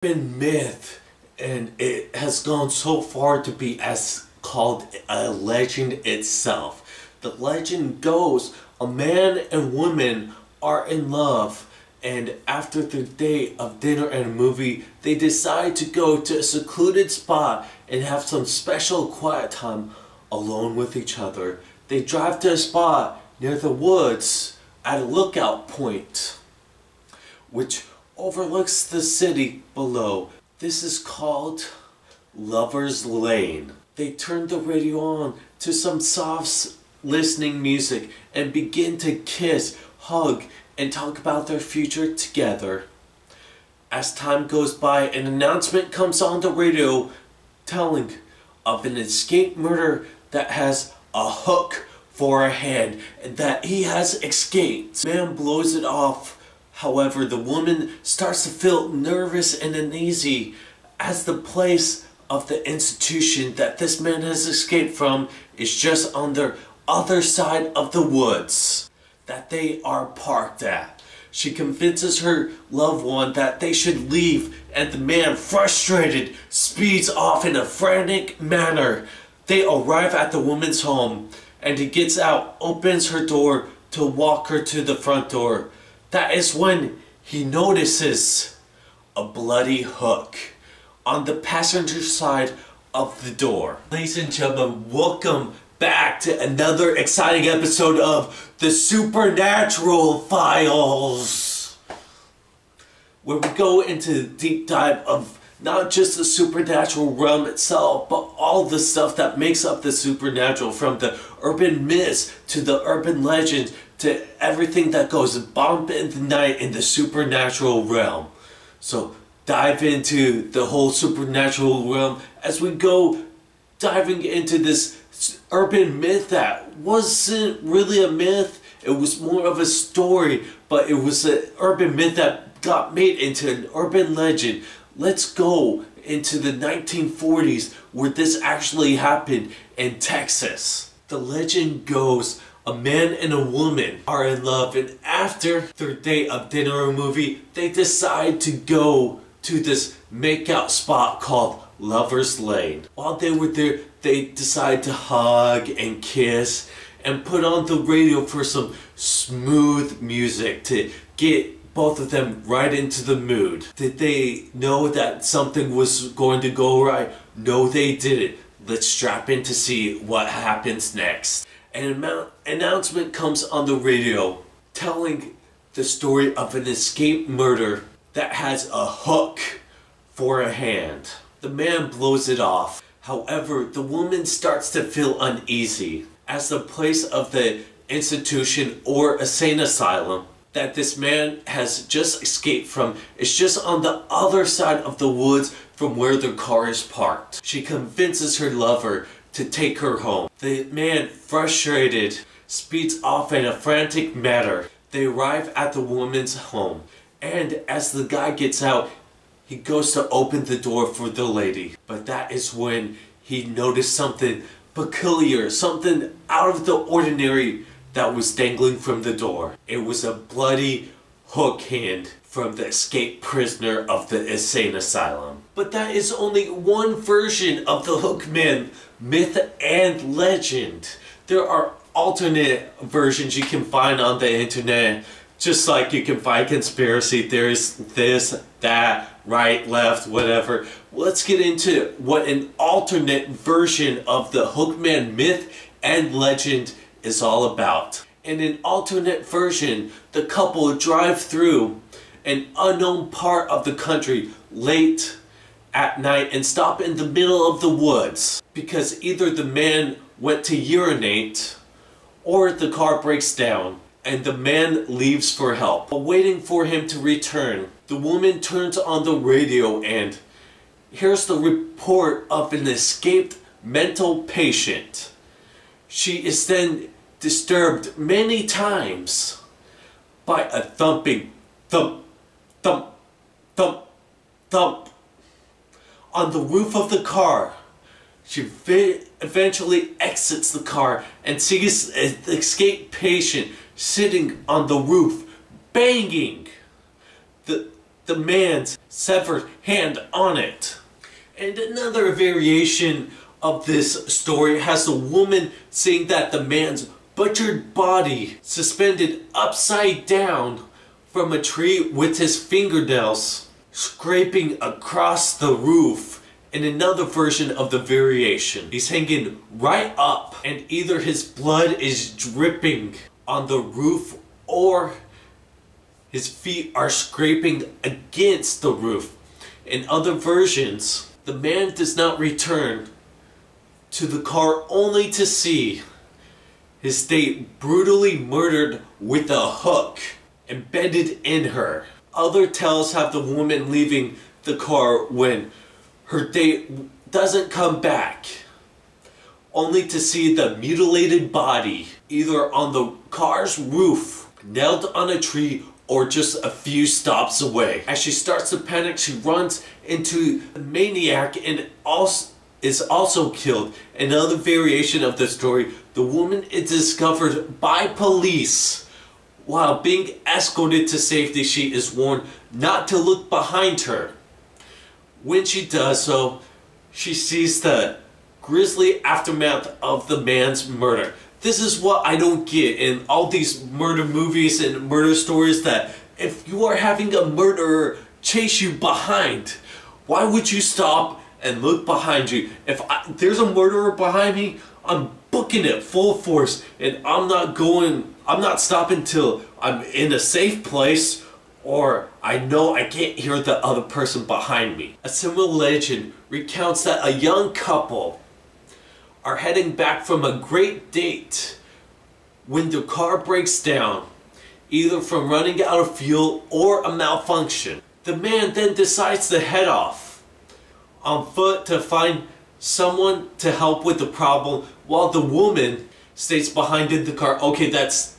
Been myth, and it has gone so far to be as called a legend itself. The legend goes a man and woman are in love, and after the day of dinner and a movie, they decide to go to a secluded spot and have some special quiet time alone with each other. They drive to a spot near the woods at a lookout point, which overlooks the city below. This is called Lover's Lane. They turn the radio on to some soft listening music and begin to kiss, hug, and talk about their future together. As time goes by, an announcement comes on the radio telling of an escaped murderer that has a hook for a hand and that he has escaped. Man blows it off. However, the woman starts to feel nervous and uneasy as the place of the institution that this man has escaped from is just on the other side of the woods that they are parked at. She convinces her loved one that they should leave, and the man, frustrated, speeds off in a frantic manner. They arrive at the woman's home, and he gets out, opens her door to walk her to the front door. That is when he notices a bloody hook on the passenger side of the door. Ladies and gentlemen, welcome back to another exciting episode of the Supernatural Files, where we go into the deep dive of not just the supernatural realm itself, but all the stuff that makes up the supernatural, from the urban myths to the urban legends to everything that goes bump in the night in the supernatural realm. So dive into the whole supernatural realm as we go diving into this urban myth that wasn't really a myth. It was more of a story, but it was an urban myth that got made into an urban legend. Let's go into the 1940s where this actually happened in Texas. The legend goes a man and a woman are in love, and after their day of dinner or movie, they decide to go to this makeout spot called Lover's Lane. While they were there, they decide to hug and kiss and put on the radio for some smooth music to get both of them right into the mood. Did they know that something was going to go right? No, they didn't. Let's strap in to see what happens next. An announcement comes on the radio telling the story of an escaped murder that has a hook for a hand. The man blows it off. However, the woman starts to feel uneasy as the place of the institution or insane asylum that this man has just escaped from is just on the other side of the woods from where their car is parked. She convinces her lover to take her home. The man, frustrated, speeds off in a frantic manner. They arrive at the woman's home, and as the guy gets out, he goes to open the door for the lady. But that is when he noticed something peculiar, something out of the ordinary that was dangling from the door. It was a bloody hook hand from the escaped prisoner of the insane asylum. But that is only one version of the hookman myth and legend. There are alternate versions you can find on the internet, just like you can find conspiracy theories, this, that, right, left, whatever. Let's get into what an alternate version of the hookman myth and legend is all about. In an alternate version, the couple drive through an unknown part of the country late at night and stop in the middle of the woods because either the man went to urinate or the car breaks down and the man leaves for help. While waiting for him to return, the woman turns on the radio and hears the report of an escaped mental patient. She is then disturbed many times by a thumping thump, thump, thump, thump on the roof of the car. She eventually exits the car and sees an escaped patient sitting on the roof, banging the the man's severed hand on it. And another variation of this story has the woman saying that the man's butchered body suspended upside down from a tree with his fingernails scraping across the roof. In another version of the variation, he's hanging right up and either his blood is dripping on the roof or his feet are scraping against the roof. In other versions, the man does not return to the car only to see his date brutally murdered with a hook embedded in her. Other tales have the woman leaving the car when her date doesn't come back, only to see the mutilated body either on the car's roof, nailed on a tree, or just a few stops away. As she starts to panic, she runs into the maniac and is also killed. Another variation of the story, the woman is discovered by police. While being escorted to safety, she is warned not to look behind her. When she does so, she sees the grisly aftermath of the man's murder. This is what I don't get in all these murder movies and murder stories, that if you are having a murderer chase you behind, why would you stop and look behind you? If there's a murderer behind me, I'm booking it full force and I'm not stopping till I'm in a safe place or I know I can't hear the other person behind me. A similar legend recounts that a young couple are heading back from a great date when the car breaks down, either from running out of fuel or a malfunction. The man then decides to head off on foot to find someone to help with the problem, while the woman stays behind in the car. Okay, that's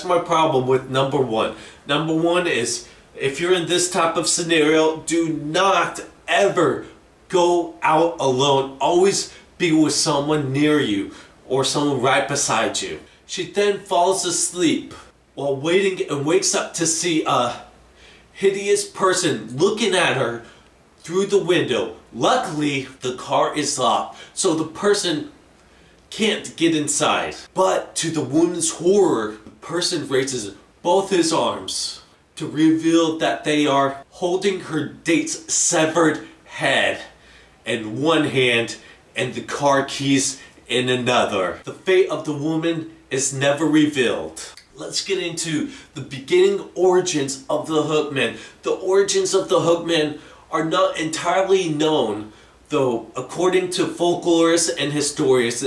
my problem with number one. Number one is, if you're in this type of scenario, do not ever go out alone. Always be with someone near you or someone right beside you. She then falls asleep while waiting and wakes up to see a hideous person looking at her through the window. Luckily, the car is locked, so the person can't get inside. But to the woman's horror, the person raises both his arms to reveal that they are holding her date's severed head in one hand and the car keys in another. The fate of the woman is never revealed. Let's get into the beginning origins of the hookman. The origins of the hookman are not entirely known, though according to folklorists and historians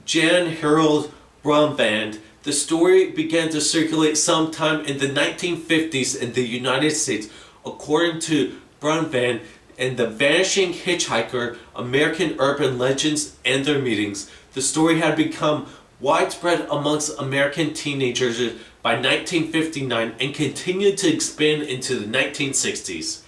Jan Harold Brumvand, the story began to circulate sometime in the 1950s in the United States. According to Brumvand, in The Vanishing Hitchhiker, American Urban Legends and Their Meanings, the story had become widespread amongst American teenagers by 1959 and continued to expand into the 1960s.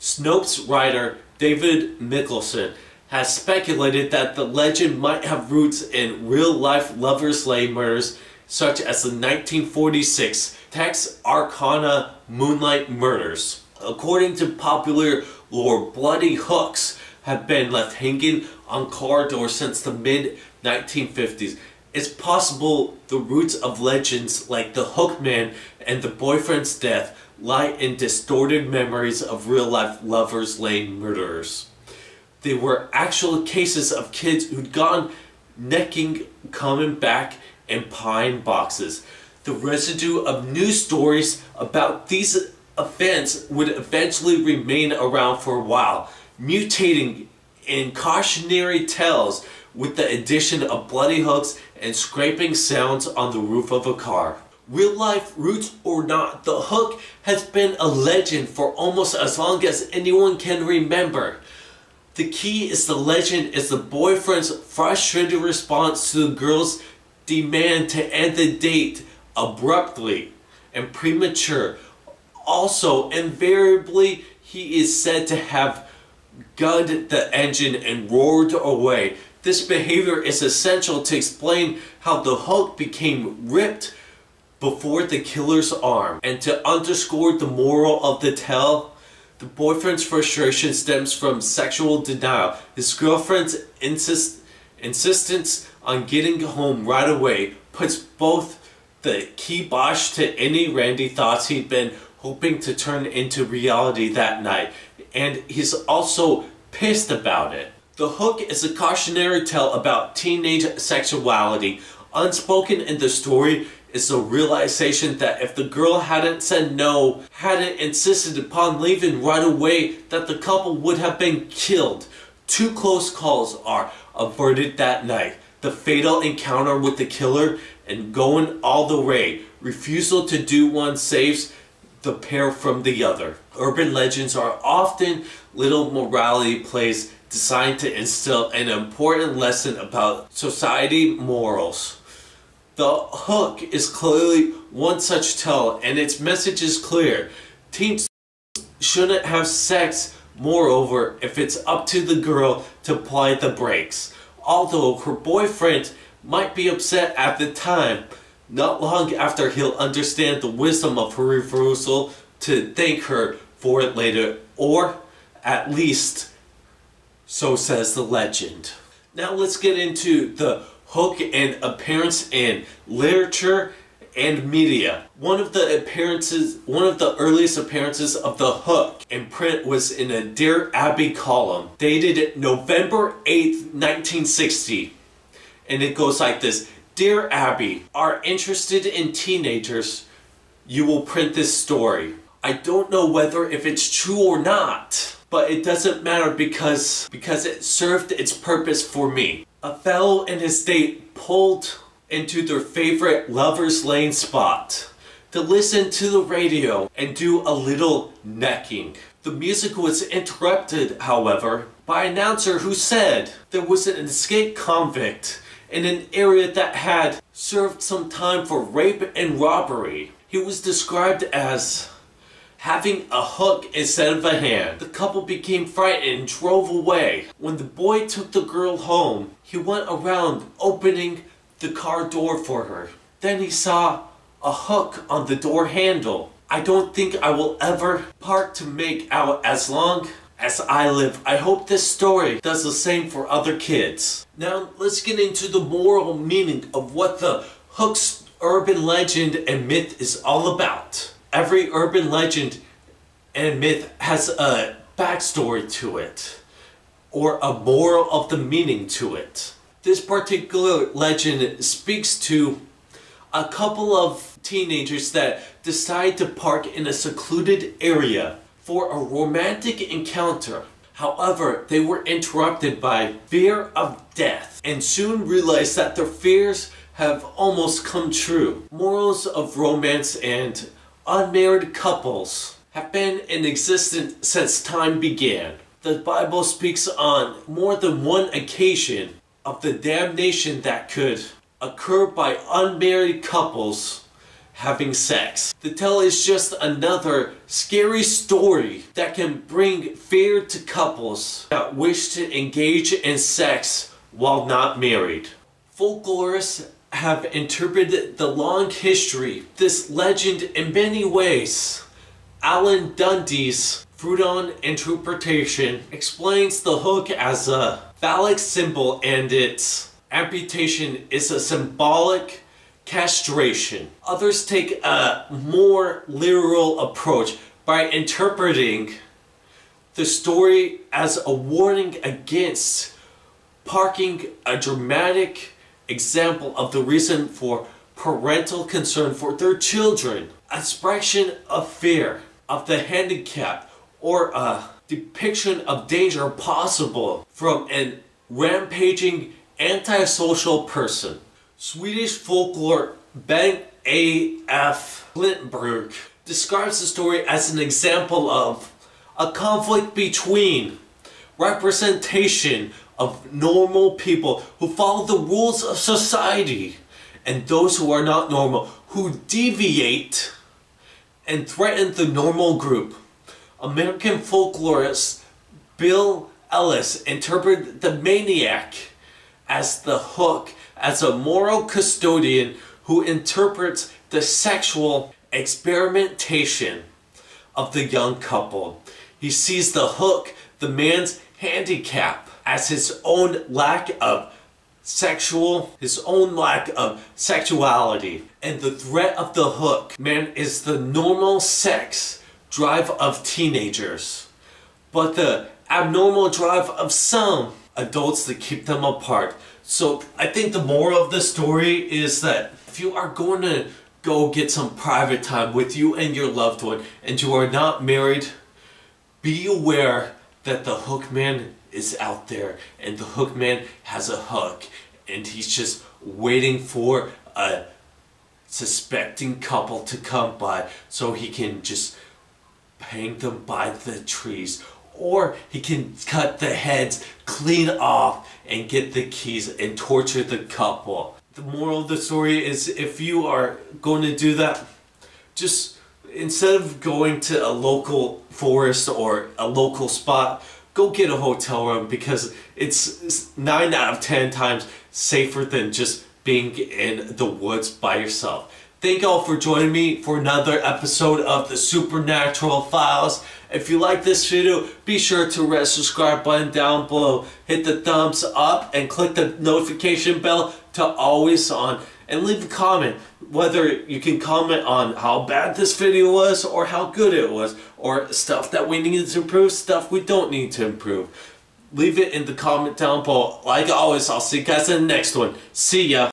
Snopes writer David Mickelson has speculated that the legend might have roots in real-life Lover's Lane murders, such as the 1946 Texarkana moonlight murders. According to popular lore, bloody hooks have been left hanging on car doors since the mid-1950s. It's possible the roots of legends like the hookman and the boyfriend's death lie in distorted memories of real-life Lover's Lane murderers. They were actual cases of kids who'd gone necking coming back in pine boxes. The residue of news stories about these events would eventually remain around for a while, mutating in cautionary tales with the addition of bloody hooks and scraping sounds on the roof of a car. Real life roots or not, the hook has been a legend for almost as long as anyone can remember. The key is the legend is the boyfriend's frustrated response to the girl's demand to end the date abruptly and premature. Also, invariably, he is said to have gunned the engine and roared away. This behavior is essential to explain how the hook became ripped before the killer's arm. And to underscore the moral of the tale, the boyfriend's frustration stems from sexual denial. His girlfriend's insistence on getting home right away puts both the kibosh to any Randy thoughts he'd been hoping to turn into reality that night. And he's also pissed about it. The hook is a cautionary tale about teenage sexuality. Unspoken in the story is the realization that if the girl hadn't said no, hadn't insisted upon leaving right away, that the couple would have been killed. 2 close calls are averted that night. The fatal encounter with the killer and going all the way. Refusal to do one saves the pair from the other. Urban legends are often little morality plays designed to instill an important lesson about society morals. The Hook is clearly one such tale, and its message is clear. Teens shouldn't have sex, moreover, if it's up to the girl to apply the brakes. Although her boyfriend might be upset at the time, not long after he'll understand the wisdom of her refusal to thank her for it later, or at least so says the legend. Now let's get into the Hook and appearance in literature and media. One of the earliest appearances of the Hook in print was in a Dear Abby column dated November 8th, 1960. And it goes like this. Dear Abby, are interested in teenagers, you will print this story. I don't know whether if it's true or not, but it doesn't matter because it served its purpose for me. A fellow and his date pulled into their favorite lover's lane spot to listen to the radio and do a little necking. The music was interrupted, however, by an announcer who said there was an escaped convict in an area that had served some time for rape and robbery. He was described as having a hook instead of a hand. The couple became frightened and drove away. When the boy took the girl home, he went around opening the car door for her. Then he saw a hook on the door handle. I don't think I will ever park to make out as long as I live. I hope this story does the same for other kids. Now let's get into the moral meaning of what the Hook's urban legend and myth is all about. Every urban legend and myth has a backstory to it, or a moral of the meaning to it. This particular legend speaks to a couple of teenagers that decide to park in a secluded area for a romantic encounter. However, they were interrupted by fear of death and soon realized that their fears have almost come true. Morals of romance and unmarried couples have been in existence since time began. The Bible speaks on more than one occasion of the damnation that could occur by unmarried couples having sex. The tale is just another scary story that can bring fear to couples that wish to engage in sex while not married. Folklorists have interpreted the long history of this legend in many ways. Alan Dundee's Freudian interpretation explains the hook as a phallic symbol and its amputation is a symbolic castration. Others take a more literal approach by interpreting the story as a warning against parking, a dramatic example of the reason for parental concern for their children, an expression of fear of the handicapped, or a depiction of danger possible from an rampaging antisocial person. Swedish folklore Bengt A.F. Klintberg describes the story as an example of a conflict between representation of normal people who follow the rules of society and those who are not normal, who deviate and threaten the normal group. American folklorist Bill Ellis interpreted the maniac as the hook as a moral custodian who interprets the sexual experimentation of the young couple. He sees the hook, the man's handicap, as his own lack of sexuality. And the threat of the hook, man, is the normal sex drive of teenagers, but the abnormal drive of some adults to keep them apart. So I think the moral of the story is that if you are going to go get some private time with you and your loved one and you are not married, be aware that the hookman is out there and the hookman has a hook and he's just waiting for a suspecting couple to come by so he can just hang them by the trees, or he can cut the heads clean off and get the keys and torture the couple. The moral of the story is, if you are going to do that, just instead of going to a local forest or a local spot, go get a hotel room, because it's 9 out of 10 times safer than just being in the woods by yourself. Thank y'all for joining me for another episode of the Supernatural Files. If you like this video, be sure to hit the subscribe button down below. Hit the thumbs up and click the notification bell to always on. And leave a comment, whether you can comment on how bad this video was or how good it was, or stuff that we need to improve, stuff we don't need to improve. Leave it in the comment down below. Like always, I'll see you guys in the next one. See ya.